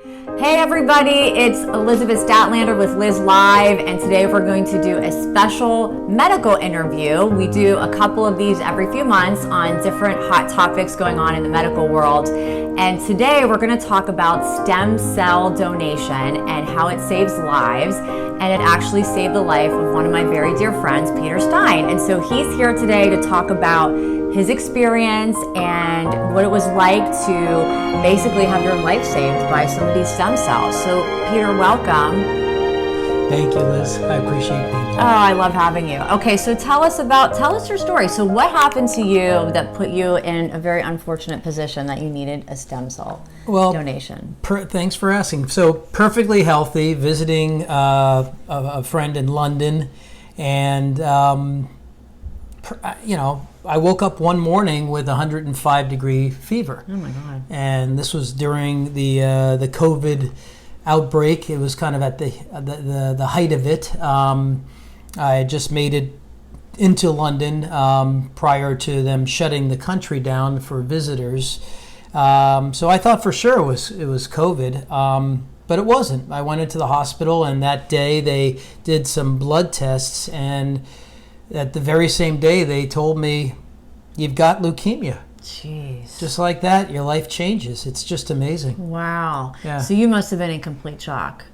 Hey everybody, it's Elizabeth Statlander with Liz Live, and today we're going to do a special medical interview. We do a couple of these every few months on different hot topics going on in the medical world. And today we're going to talk about stem cell donation and how it saves lives. And it actually saved the life of one of my very dear friends, Peter Stein. And so he's here today to talk about his experience and what it was like to basically have your life saved by some of these stem cells. So Peter, welcome. Thank you, Liz. I appreciate being here. Oh, I love having you. Okay, so tell us your story. So what happened to you that put you in a very unfortunate position that you needed a stem cell donation? Thanks for asking. So perfectly healthy, visiting a friend in London, and I woke up one morning with 105-degree fever. Oh my God! And this was during the COVID outbreak. It was kind of at the height of it. I had just made it into London prior to them shutting the country down for visitors. So I thought for sure it was COVID, but it wasn't. I went into the hospital, and that day they did some blood tests, and at the very same day they told me, "You've got leukemia." Jeez. Just like that, your life changes. It's just amazing. Wow. Yeah. So you must have been in complete shock.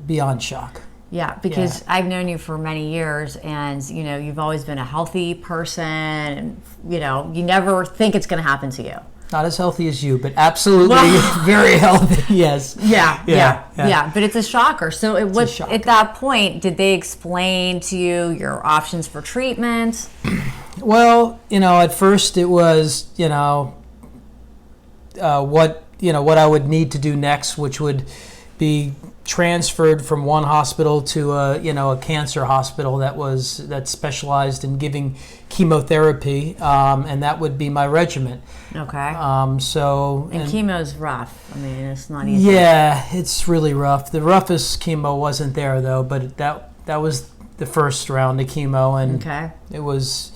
Beyond shock. Yeah, because I've known you for many years, and you've always been a healthy person, and you never think it's going to happen to you. Not as healthy as you, but absolutely very healthy. Yes. Yeah. But it's a shocker. So at that point, did they explain to you your options for treatment? Well, at first it was, what I would need to do next, which would be transferred from one hospital to a cancer hospital that specialized in giving chemotherapy, and that would be my regimen. Okay. And chemo's rough. I mean, it's not easy. Yeah, it's really rough. The roughest chemo wasn't there though, but that was the first round of chemo, and it was.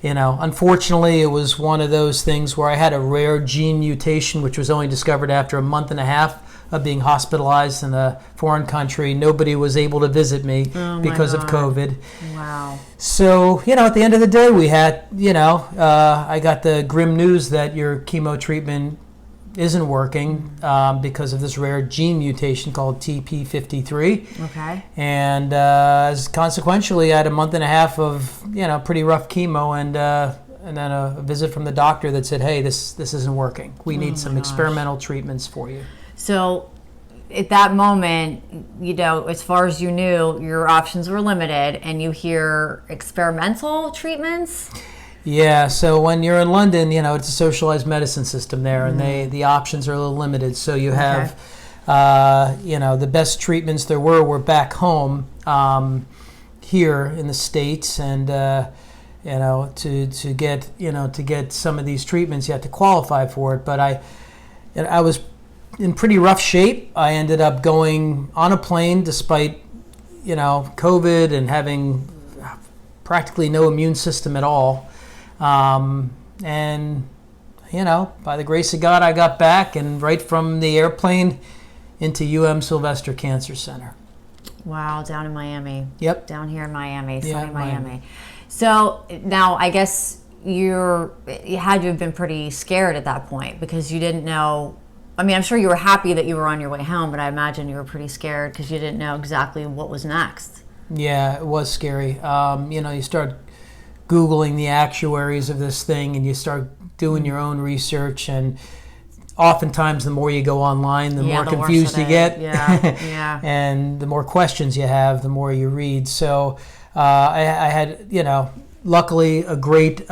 Unfortunately, it was one of those things where I had a rare gene mutation, which was only discovered after a month and a half of being hospitalized in a foreign country. Nobody was able to visit me because of COVID. Wow. So, at the end of the day, we had, I got the grim news that your chemo treatment isn't working because of this rare gene mutation called TP53. Okay. And consequentially, I had a month and a half of pretty rough chemo, and then a visit from the doctor that said, "Hey, this isn't working. We need some experimental treatments for you." So at that moment, as far as you knew, your options were limited, and you hear experimental treatments. Yeah, so when you're in London, it's a socialized medicine system there, and the options are a little limited. So you have, the best treatments there were back home here in the States, and to get some of these treatments, you have to qualify for it. But I was in pretty rough shape. I ended up going on a plane despite COVID and having practically no immune system at all. And by the grace of God, I got back, and right from the airplane into Sylvester Cancer Center. Wow, down in Miami. Yep. Down here in Miami, sunny Miami. So now I guess you had to have been pretty scared at that point because you didn't know. I mean, I'm sure you were happy that you were on your way home, but I imagine you were pretty scared because you didn't know exactly what was next. Yeah, it was scary. You start Googling the actuaries of this thing, and you start doing your own research, and oftentimes the more you go online, the more confused you get. Yeah. And the more questions you have, the more you read. So I had, luckily a great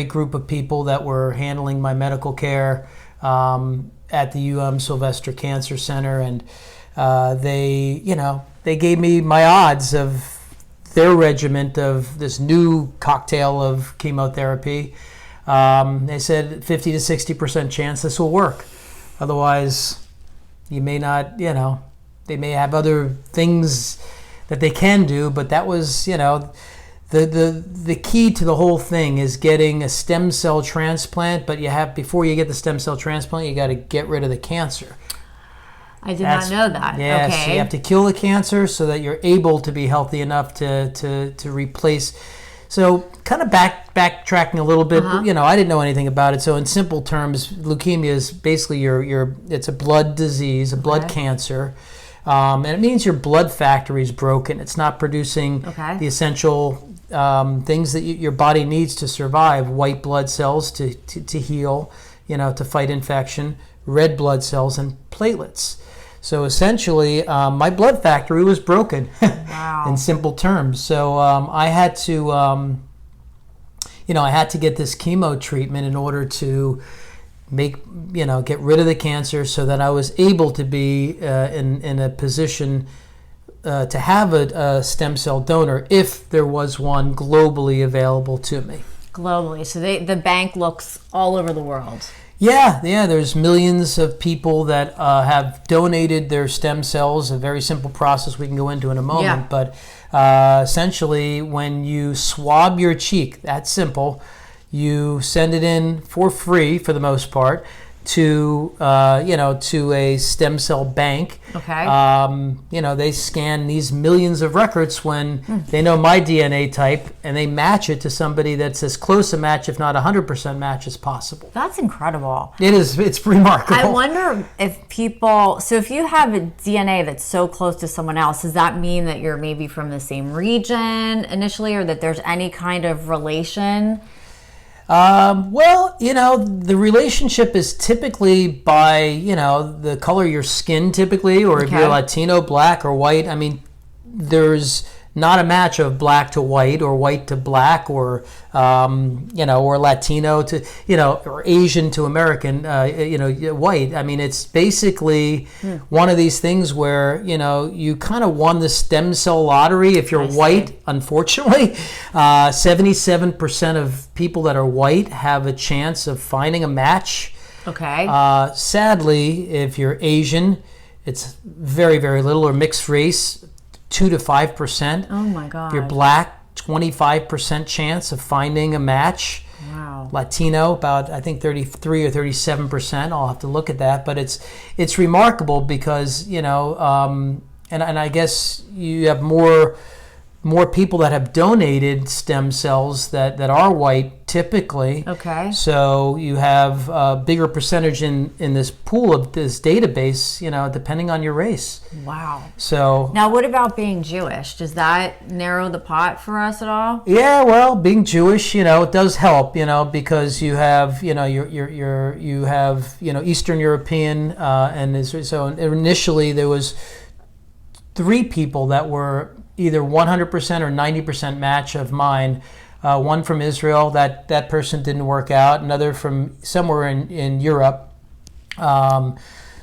group of people that were handling my medical care at the Sylvester Cancer Center, and they gave me my odds of their regiment of this new cocktail of chemotherapy. They said 50 to 60% chance this will work. Otherwise, you may not, they may have other things that they can do, but that was, the key to the whole thing is getting a stem cell transplant, but before you get the stem cell transplant, you got to get rid of the cancer. I did not know that. Yes, Okay. you have to kill the cancer so that you're able to be healthy enough to replace. So kind of backtracking a little bit, I didn't know anything about it. So in simple terms, leukemia is basically it's a blood disease, a blood cancer. And it means your blood factory is broken. It's not producing the essential things that your body needs to survive. White blood cells to heal, to fight infection, red blood cells, and platelets. So essentially, my blood factory was broken. Wow. In simple terms. So I had to, I had to get this chemo treatment in order to get rid of the cancer, so that I was able to be in a position to have a stem cell donor if there was one globally available to me. Globally, so the bank looks all over the world. Yeah. There's millions of people that have donated their stem cells. A very simple process we can go into in a moment. But essentially, when you swab your cheek, that's simple. You send it in for free, for the most part, to to a stem cell bank. Okay. They scan these millions of records when they know my DNA type, and they match it to somebody that's as close a match, if not 100% match, as possible. That's incredible. It is. It's remarkable. I wonder if if you have a DNA that's so close to someone else, does that mean that you're maybe from the same region initially, or that there's any kind of relation? The relationship is typically by, the color of your skin typically, or if you're Latino, black or white. I mean, there's not a match of black to white or white to black or, or Latino to, or Asian to American, white. I mean, it's basically one of these things where, you kind of won the stem cell lottery if you're white, unfortunately. 77% of people that are white have a chance of finding a match. Okay. Sadly, if you're Asian, it's very, very little, or mixed race, 2 to 5%. Oh my God. If you're black, 25% chance of finding a match. Wow. Latino, about I think 33 or 37%. I'll have to look at that, but it's remarkable because and I guess you have more people that have donated stem cells that are white typically. Okay. So you have a bigger percentage in this pool of this database, depending on your race. Wow. So now, what about being Jewish? Does that narrow the pot for us at all? Yeah, well, being Jewish, it does help, because you have, you have, Eastern European, and so initially there was 3 people that were either 100% or 90% match of mine. One from Israel, that person didn't work out. Another from somewhere in Europe.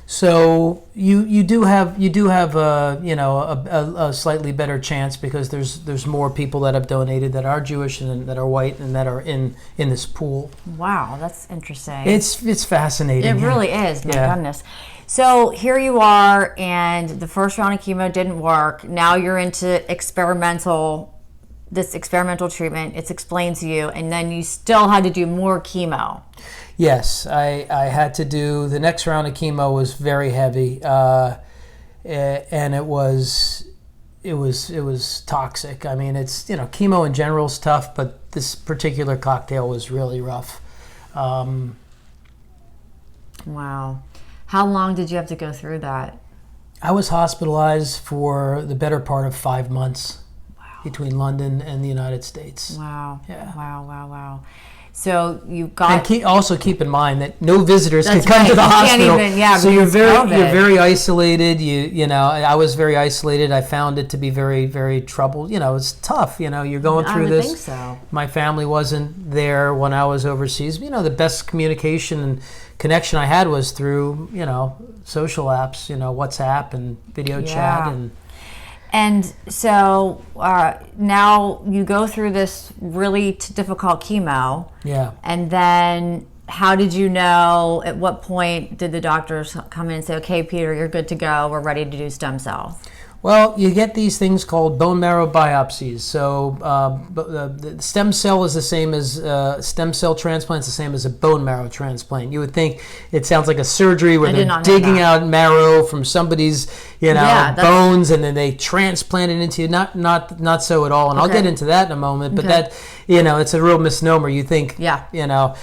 So you do have a slightly better chance because there's more people that have donated that are Jewish and that are white and that are in this pool. Wow, that's interesting. It's fascinating. It really is. My goodness. So here you are, and the first round of chemo didn't work. Now you're into this experimental treatment. It's explained to you, and then you still had to do more chemo. Yes, I had to do the next round of chemo. Was very heavy, and it was toxic. I mean, it's chemo in general is tough, but this particular cocktail was really rough. Wow. How long did you have to go through that? I was hospitalized for the better part of 5 months. Wow. Between London and the United States. Wow. Yeah. Wow. So you got. And also keep in mind that no visitors can come right. to the You hospital. can't even, so you're very isolated. I was very isolated. I found it to be very, very troubled. It's tough. You're going through this. I would think so. My family wasn't there when I was overseas. The best communication and connection I had was through social apps. WhatsApp and video chat And so now you go through this really difficult chemo. Yeah. And then how did you know, at what point did the doctors come in and say, okay, Peter, you're good to go. We're ready to do stem cells? Well, you get these things called bone marrow biopsies. So the stem cell is the same as stem cell transplant is the same as a bone marrow transplant. You would think it sounds like a surgery where they're digging out marrow from somebody's bones and then they transplant it into you. Not so at all. And I'll get into that in a moment. But that it's a real misnomer. You think so.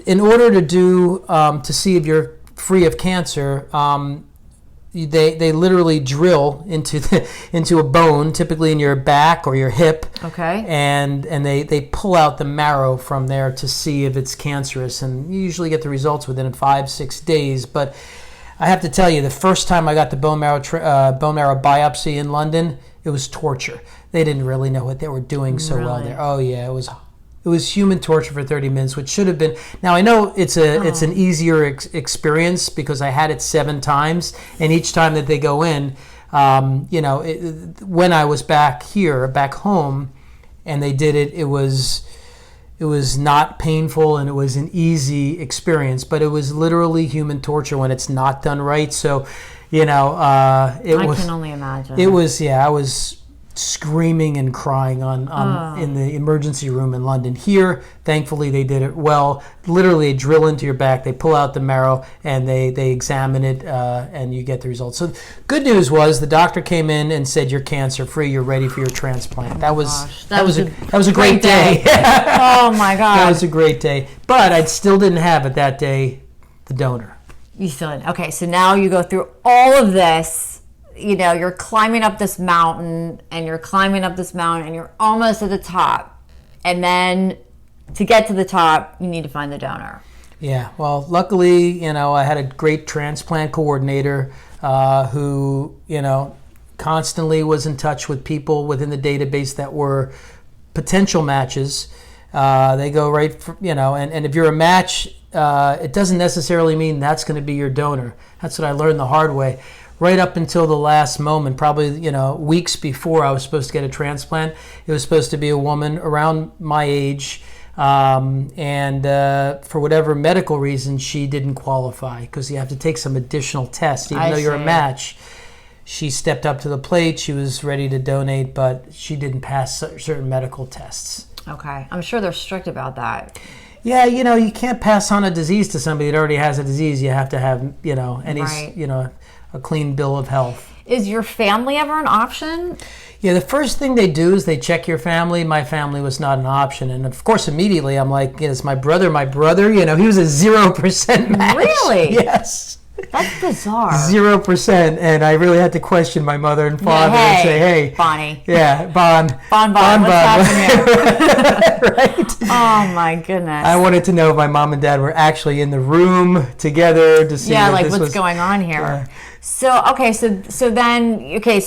In order to do to see if you're free of cancer. They literally drill into a bone, typically in your back or your hip. Okay. And they pull out the marrow from there to see if it's cancerous. And you usually get the results within 5-6 days. But I have to tell you, the first time I got the bone marrow biopsy in London, it was torture. They didn't really know what they were doing so well there. Oh yeah, it was human torture for 30 minutes, which should have been. Now I know it's an easier experience because I had it 7 times, and each time that they go in, when I was back home, and they did it, it was not painful and it was an easy experience, but it was literally human torture when it's not done right. So, I can only imagine. It was I was screaming and crying in the emergency room in London. Here, thankfully, they did it well. Literally, they drill into your back, they pull out the marrow, and they examine it, and you get the results. So, good news was the doctor came in and said you're cancer free, you're ready for your transplant. That was a great day. Oh my God, that was a great day. But I still didn't have it that day, the donor. You still didn't. Okay, so now you go through all of this. You're climbing up this mountain and you're almost at the top. And then to get to the top, you need to find the donor. Yeah, well, luckily, I had a great transplant coordinator who, constantly was in touch with people within the database that were potential matches. They go right for, and if you're a match, it doesn't necessarily mean that's going to be your donor. That's what I learned the hard way. Right up until the last moment, probably, weeks before I was supposed to get a transplant, it was supposed to be a woman around my age, and for whatever medical reason, she didn't qualify because you have to take some additional tests. Even though you're a match, she stepped up to the plate, she was ready to donate, but she didn't pass certain medical tests. Okay. I'm sure they're strict about that. Yeah, you can't pass on a disease to somebody that already has a disease. You have to have, a clean bill of health. Is your family ever an option? Yeah, the first thing they do is they check your family. My family was not an option. And of course, immediately I'm like, it's my brother. He was a 0% match. Really? Yes. That's bizarre. 0%. And I really had to question my mother and father and say, hey. Bonnie. Yeah, Bon, what's happening here? Right? Oh, my goodness. I wanted to know if my mom and dad were actually in the room together to see what's going on here. Yeah. So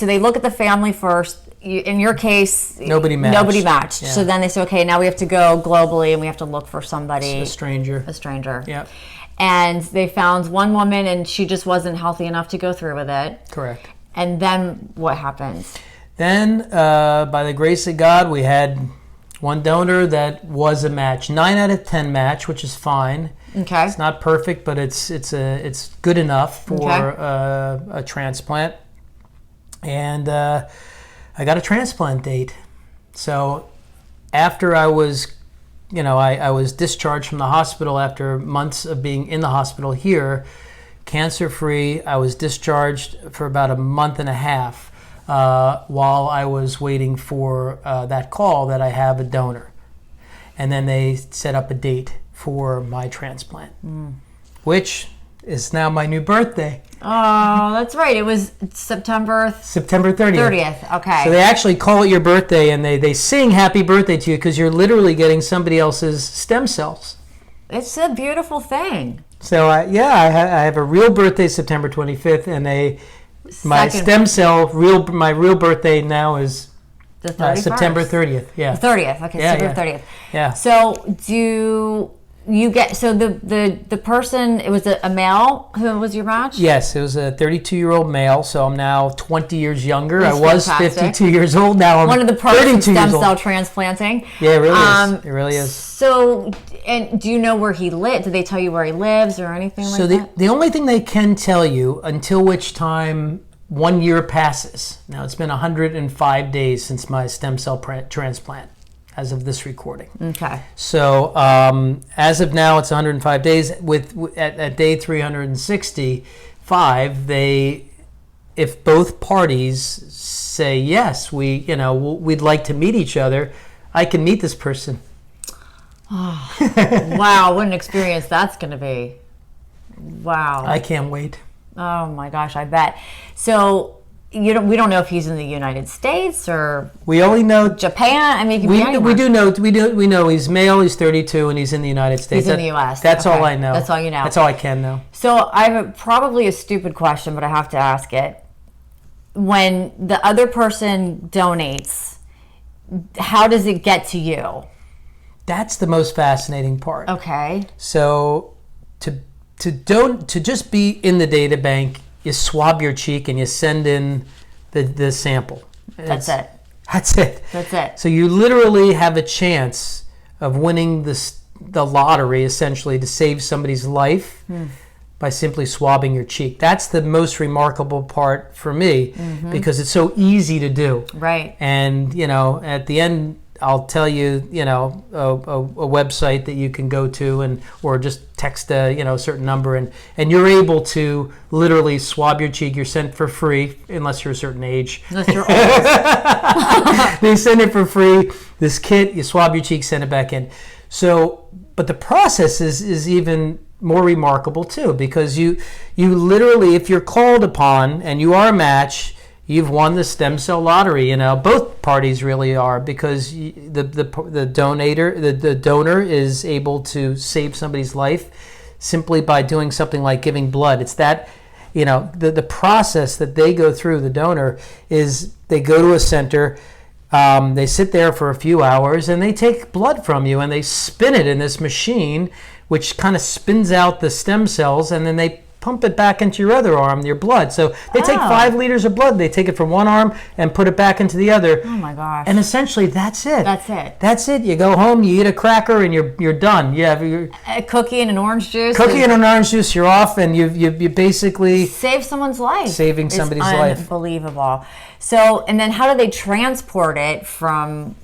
they look at the family first. In your case, nobody matched. Yeah. So then they say, okay, now we have to go globally and we have to look for somebody. A stranger. Yeah. And they found one woman and she just wasn't healthy enough to go through with it. Correct. And then what happens? Then, by the grace of God, we had one donor that was a match. 9 out of 10 match, which is fine. Okay. It's not perfect, but it's good enough for a transplant. And I got a transplant date. So after I was, I was discharged from the hospital after months of being in the hospital here, cancer-free. I was discharged for about a month and a half while I was waiting for that call that I have a donor. And then they set up a date for my transplant, which is now my new birthday. Oh, that's right. It was September 30th. Okay. So they actually call it your birthday, and they sing happy birthday to you because you're literally getting somebody else's stem cells. It's a beautiful thing. So, I have a real birthday September 25th, and my real birthday now is the 31st? September 30th. Yeah. The 30th. Okay, September 30th. Yeah. So the person, it was a male who was your match? Yes, it was a 32-year-old male, so I'm now 20 years younger. That's I was fantastic. 52 years old. Now I'm one of the perks of 32 stem years old. cell transplanting. Yeah, it really is. It really is. So, and do you know where he lives? Did they tell you where he lives or anything like that? So the only thing they can tell you, until which time 1 year passes. Now, it's been 105 days since my stem cell transplant as of this recording. Okay. So as of now, it's 105 days. At day 365, if both parties say yes, we'd like to meet each other, I can meet this person. Oh, wow, what an experience that's going to be. Wow. I can't wait. Oh my gosh, I bet. So we don't know if he's in the United States or we only know Japan. I mean, we know he's male, he's 32, and he's in the United States. He's in the U.S. That's okay. all I know. That's all you know. That's all I can know. So I have probably a stupid question, but I have to ask it. When the other person donates, how does it get to you? That's the most fascinating part. Okay. So to just be in the data bank, you swab your cheek and you send in the sample. That's it. That's it. That's it. So you literally have a chance of winning the lottery, essentially, to save somebody's life by simply swabbing your cheek. That's the most remarkable part for me because it's so easy to do. Right. And, at the end, I'll tell you, a website that you can go to or just text a certain number and you're able to literally swab your cheek. You're sent for free unless you're a certain age. Unless you're old. They send it for free. This kit, you swab your cheek, send it back in. So, but the process is even more remarkable too, because you literally, if you're called upon and you are a match, you've won the stem cell lottery. Both parties really are, because the donor is able to save somebody's life simply by doing something like giving blood. It's that, the process that they go through, the donor, is they go to a center, they sit there for a few hours, and they take blood from you and they spin it in this machine, which kind of spins out the stem cells, and then they pump it back into your other arm, your blood. So they take 5 liters of blood, they take it from one arm and put it back into the other. Oh my gosh. And essentially that's it. That's it. You go home, you eat a cracker, and you're done. You have a cookie and an orange juice. You're off, and you basically save someone's life. Saving somebody's life. Unbelievable. So, and then how do they transport it from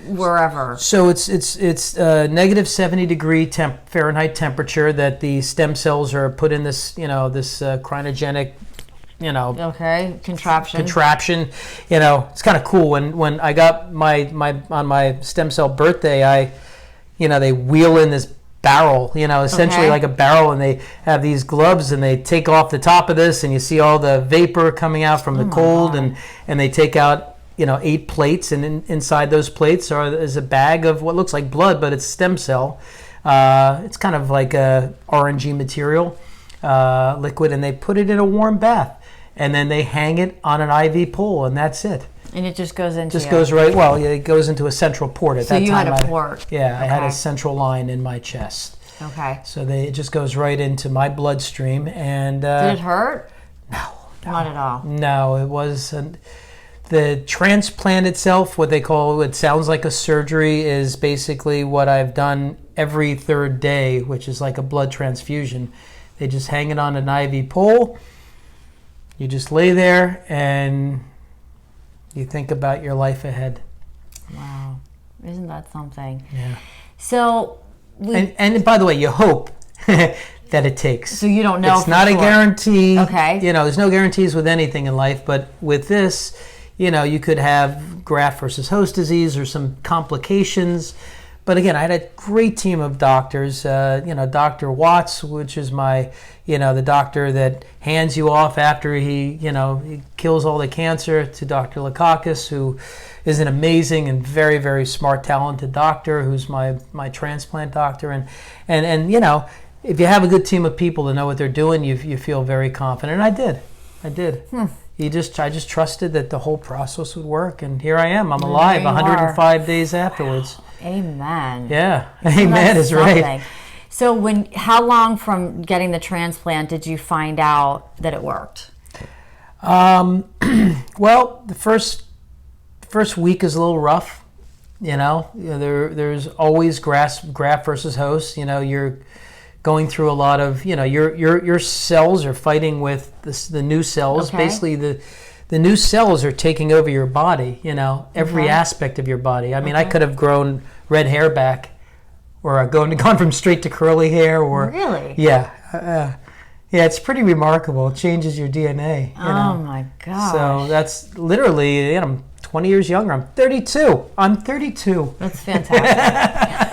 wherever? So it's negative 70 degree Fahrenheit temperature that the stem cells are put in this cryogenic contraption. It's kind of cool. When I got my stem cell birthday, they wheel in this barrel, essentially like a barrel, and they have these gloves, and they take off the top of this, and you see all the vapor coming out from the cold, and they take out 8 plates, and inside those plates is a bag of what looks like blood, but it's stem cell. It's kind of like a orangey material, liquid, and they put it in a warm bath, and then they hang it on an IV pole, and that's it. And it just goes into it goes into a central port at that time. So you had a port. Yeah, okay. I had a central line in my chest. Okay. So it just goes right into my bloodstream, and did it hurt? No. Not at all. No, it wasn't. The transplant itself, it sounds like a surgery, is basically what I've done every third day, which is like a blood transfusion. They just hang it on an IV pole. You just lay there and you think about your life ahead. Wow. Isn't that something? Yeah. So, and by the way, you hope that it takes. So you don't know. It's not a guarantee. Okay. There's no guarantees with anything in life, but with this, you could have graft versus host disease or some complications. But again, I had a great team of doctors. Dr. Watts, which is my, the doctor that hands you off after he kills all the cancer, to Dr. Lakakis, who is an amazing and very, very smart, talented doctor, who's my transplant doctor. And if you have a good team of people that know what they're doing, you feel very confident. And I did. I just trusted that the whole process would work, and here I am. I'm alive 105 days afterwards. Amen. Yeah, amen is right. So how long from getting the transplant did you find out that it worked? Well, the first week is a little rough. There's always graft versus host. You're going through a lot of, your cells are fighting with the new cells. Okay. Basically, the new cells are taking over your body, every aspect of your body. I mean, I could have grown red hair back, or gone from straight to curly hair, or really, yeah, it's pretty remarkable. It changes your DNA. Oh my gosh! So that's literally, I'm 20 years younger. I'm 32. That's fantastic.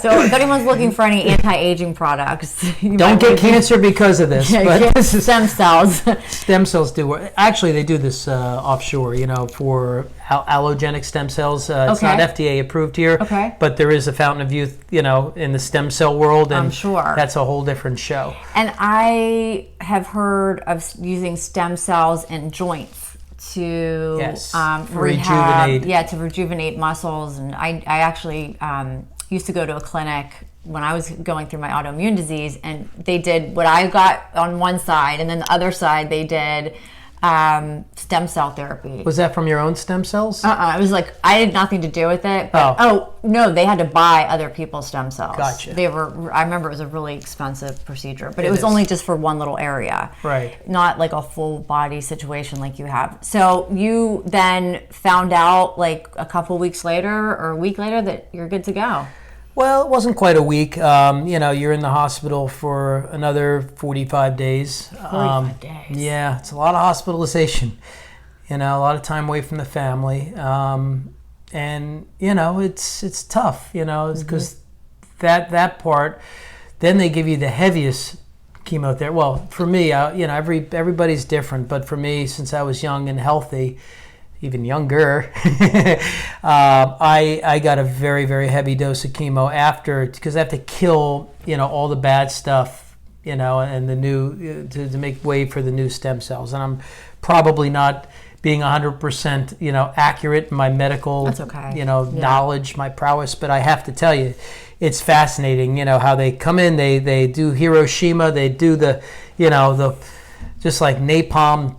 So if anyone's looking for any anti-aging products, don't get cancer because of this. Yeah, but this is stem cells. Stem cells do. Actually, they do this offshore, for allogenic stem cells. It's not FDA approved here, but there is a fountain of youth, in the stem cell world. And I'm sure. That's a whole different show. And I have heard of using stem cells in joints to rejuvenate. to rejuvenate muscles. And I actually used to go to a clinic when I was going through my autoimmune disease, and they did what I got on one side, and then the other side they did stem cell therapy. Was that from your own stem cells? It was like, I had nothing to do with it. But, no, they had to buy other people's stem cells. Gotcha. I remember it was a really expensive procedure, but it was only just for one little area. Right. Not like a full body situation like you have. So you then found out like a couple weeks later or a week later that you're good to go. Well, it wasn't quite a week. You're in the hospital for another 45 days. 45 days. Yeah, it's a lot of hospitalization. A lot of time away from the family. And, it's tough, because that part, then they give you the heaviest chemotherapy. Well, for me, everybody's different. But for me, since I was young and healthy, even younger, I got a very, very heavy dose of chemo because I have to kill, all the bad stuff, and the new, to make way for the new stem cells. And I'm probably not being 100%, accurate in my medical, knowledge, my prowess, but I have to tell you, it's fascinating, how they come in, they do Hiroshima, they do the just like napalm,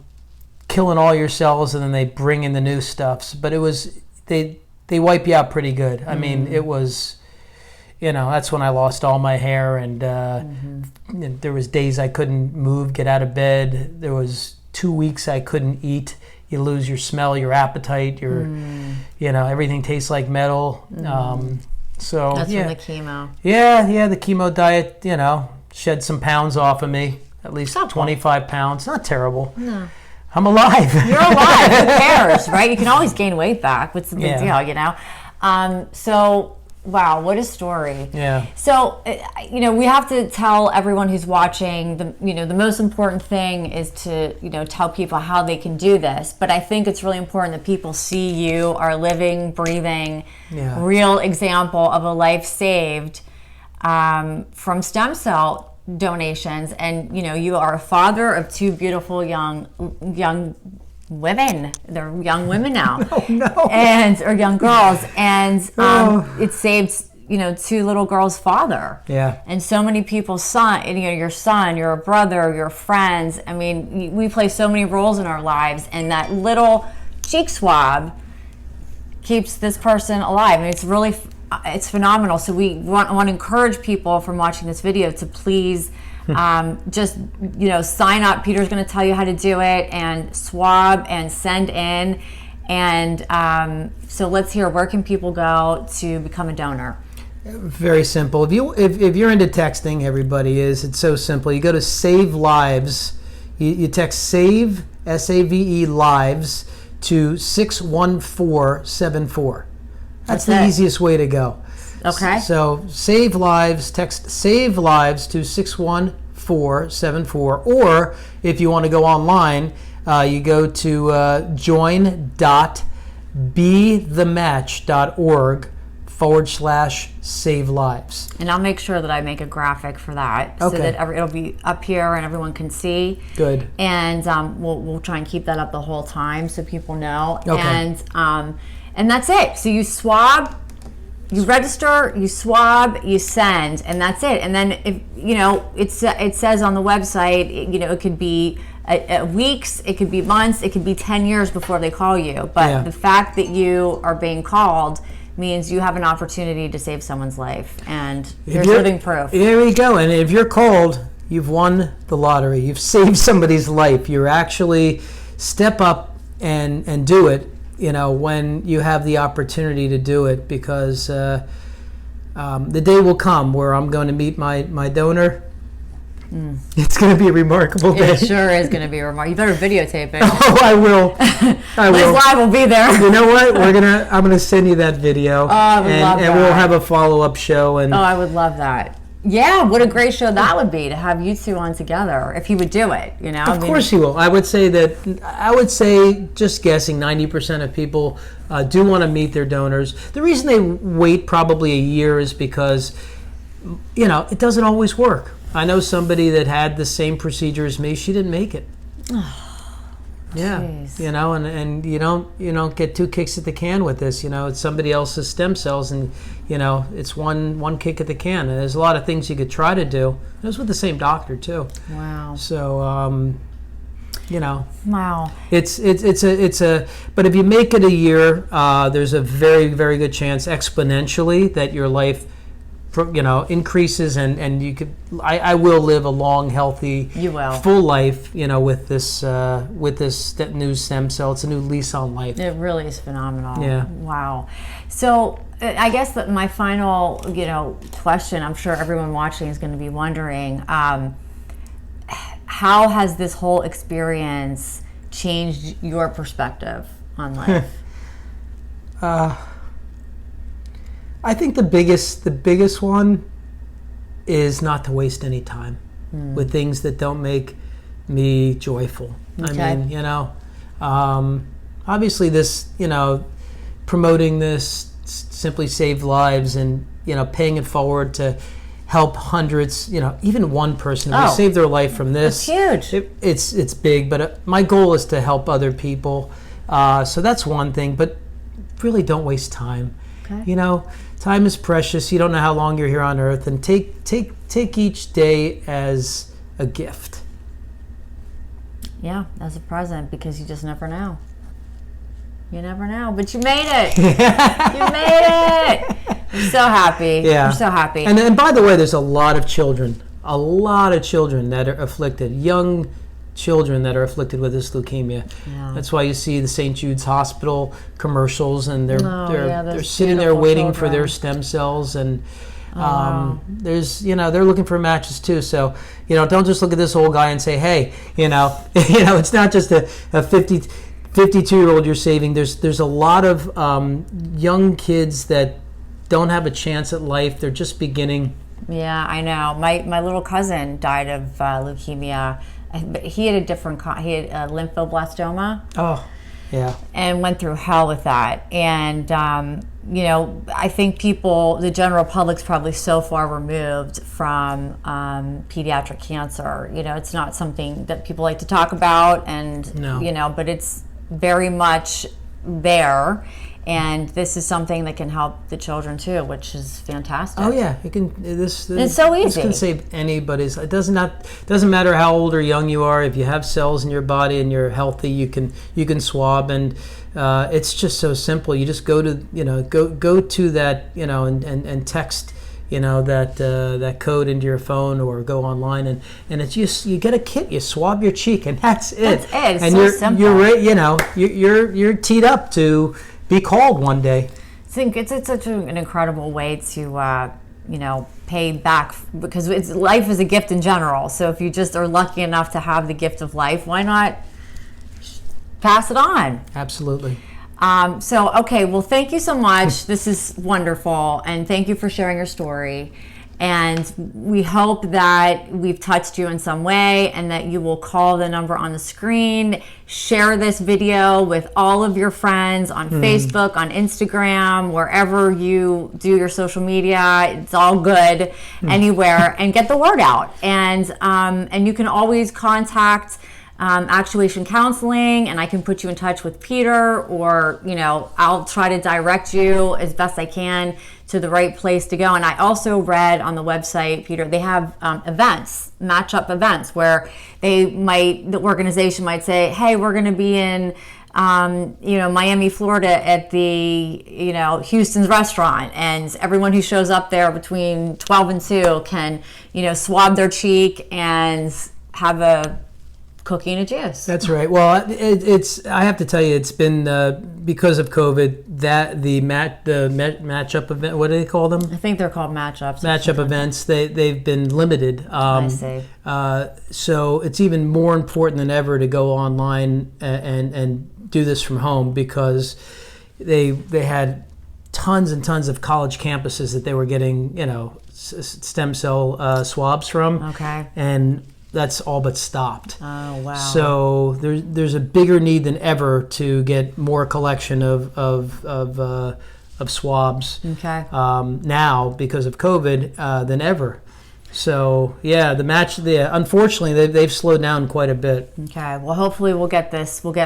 killing all your cells, and then they bring in the new stuffs. But it was, they wipe you out pretty good. I mean, it was, that's when I lost all my hair, and there was days I couldn't move, get out of bed. There was 2 weeks I couldn't eat. You lose your smell, your appetite, everything tastes like metal. So that's from the chemo. Yeah, the chemo diet, shed some pounds off of me, at least 25 pounds. Not terrible. No. I'm alive. You're alive. Who cares, right? You can always gain weight back. What's the big deal, So, wow, what a story. Yeah. So, we have to tell everyone who's watching, the most important thing is to, tell people how they can do this. But I think it's really important that people see you are living, breathing, real example of a life saved from stem cell donations. And you are a father of two beautiful young women. They're young women now. Or young girls, and it saved two little girls' father. Yeah. And so many people's son, your son, your brother, your friends. I mean, we play so many roles in our lives, and that little cheek swab keeps this person alive. And it's phenomenal. So we want to encourage people from watching this video to please just sign up. Peter's going to tell you how to do it, and swab and send in. And so let's hear, where can people go to become a donor? Very simple. If you're into texting, everybody is. It's so simple. You go to Save Lives. You text Save, SAVE Lives to 61474. That's the easiest way to go. Okay. So Save Lives, text Save Lives to 61474. Or if you want to go online, you go to join.bethematch.org/Save Lives. And I'll make sure that I make a graphic for that, so that it'll be up here and everyone can see. Good. And we'll try and keep that up the whole time so people know. Okay. And that's it. So you swab, you register, you swab, you send, and that's it. And then if it says on the website, it could be weeks, it could be months, it could be 10 years before they call you. But the fact that you are being called means you have an opportunity to save someone's life, and there's living proof. There we go. And if you're called, you've won the lottery. You've saved somebody's life. You're actually step up and do it, when you have the opportunity to do it, because the day will come where I'm going to meet my donor. It's going to be a remarkable day. It sure is going to be remarkable. You better videotape it. Oh, I will. Liz Live will be there. You know what? I'm going to send you that video. Oh, I would love that. And we'll have a follow-up show. And I would love that. Yeah, what a great show that would be to have you two on together if he would do it. Of course he will. I would say, just guessing, 90% of people do want to meet their donors. The reason they wait probably a year is because, it doesn't always work. I know somebody that had the same procedure as me. She didn't make it. Yeah, geez. And you don't get two kicks at the can with this. It's somebody else's stem cells, and it's one kick at the can. And there's a lot of things you could try to do. It was with the same doctor too. Wow. So Wow. It's a. But if you make it a year, there's a very, very good chance exponentially that your life increases, and you could. I will live a long, healthy, full life. With this new stem cell. It's a new lease on life. It really is phenomenal. Yeah. Wow. So I guess that my final, question. I'm sure everyone watching is going to be wondering, how has this whole experience changed your perspective on life? I think the biggest one is not to waste any time with things that don't make me joyful. Okay. I mean, obviously this, promoting this Simply Save Lives and, paying it forward to help hundreds, even one person. We save their life from this. That's huge. It's big, but my goal is to help other people. So that's one thing, but really don't waste time. Okay. Time is precious. You don't know how long you're here on earth, and take each day as a gift. Yeah, as a present, because you just never know. You never know, but you made it. You made it. I'm so happy. Yeah. I'm so happy. And by the way, there's a lot of children that are afflicted, young children that are afflicted with this leukemia. Yeah. That's why you see the St. Jude's Hospital commercials, and they're sitting there beautiful waiting for children. their stem cells, and wow. there's they're looking for matches too. So don't just look at this old guy and say, hey, it's not just a 52-year-old you're saving. There's a lot of young kids that don't have a chance at life. They're just beginning. Yeah, I know. My little cousin died of leukemia. But he had he had a lymphoblastoma. Oh, yeah. And went through hell with that. And, I think the general public's probably so far removed from pediatric cancer. It's not something that people like to talk about, and, but it's very much there. And this is something that can help the children too, which is fantastic. Oh yeah, it can. This it's so easy. This can save anybody's. It doesn't matter how old or young you are. If you have cells in your body and you're healthy, you can swab, and it's just so simple. You just go to go to that and text that code into your phone, or go online, and it's just, you get a kit, you swab your cheek, and that's it. That's it. It's and so simple. You're teed up to be called one day. I think it's such an incredible way to pay back, because life is a gift in general. So if you just are lucky enough to have the gift of life, why not pass it on? Absolutely. Okay, well, thank you so much. This is wonderful, and thank you for sharing your story. And we hope that we've touched you in some way, and that you will call the number on the screen, share this video with all of your friends on Facebook, on Instagram, wherever you do your social media. It's all good, anywhere, and get the word out. And you can always contact Actuation Counseling, and I can put you in touch with Peter, or I'll try to direct you as best I can to the right place to go. And I also read on the website, Peter, they have events, match-up events, where the organization might say, hey, we're going to be in Miami, Florida at the, Houston's restaurant, and everyone who shows up there between 12 and 2 can, swab their cheek and have a cookie and a juice. That's right. Well, I have to tell you, it's been because of COVID that the matchup event. What do they call them? I think they're called matchups. Matchup events. They've been limited. I see. So it's even more important than ever to go online and do this from home, because they had tons and tons of college campuses that they were getting stem cell swabs from. Okay. And that's all but stopped. Oh, wow. So there's a bigger need than ever to get more collection of swabs. Okay. Now because of COVID than ever. So yeah, unfortunately they've slowed down quite a bit. Okay. Well, hopefully we'll get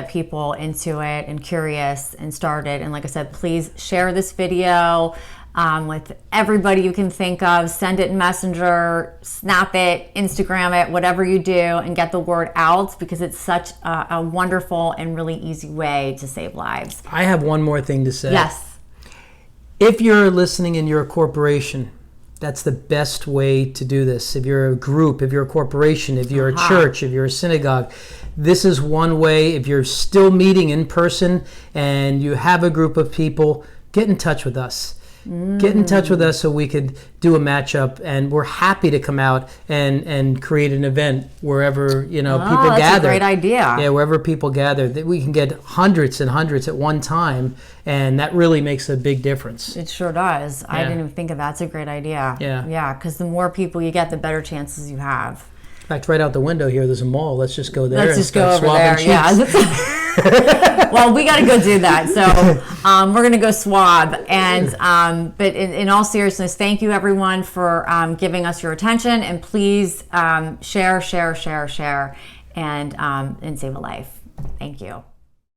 people into it and curious and started. And like I said, please share this video with everybody you can think of. Send it in Messenger, snap it, Instagram it, whatever you do, and get the word out, because it's such a wonderful and really easy way to save lives. I have one more thing to say. Yes. If you're listening and you're a corporation, that's the best way to do this. If you're a group, if you're a corporation, if you're a church, if you're a synagogue, this is one way. If you're still meeting in person and you have a group of people, get in touch with us. Get in touch with us so we could do a matchup, and we're happy to come out and create an event wherever people gather. That's a great idea. Yeah, wherever people gather, that we can get hundreds and hundreds at one time, and that really makes a big difference. It sure does. I didn't even think of that. It's a great idea. Yeah, because the more people you get, the better chances you have. In fact, right out the window here, there's a mall. Let's just go there. Let's just go over there. Cheeks. Yeah. Well, we got to go do that. So we're going to go swab. And but in all seriousness, thank you everyone for giving us your attention. And please share, and save a life. Thank you.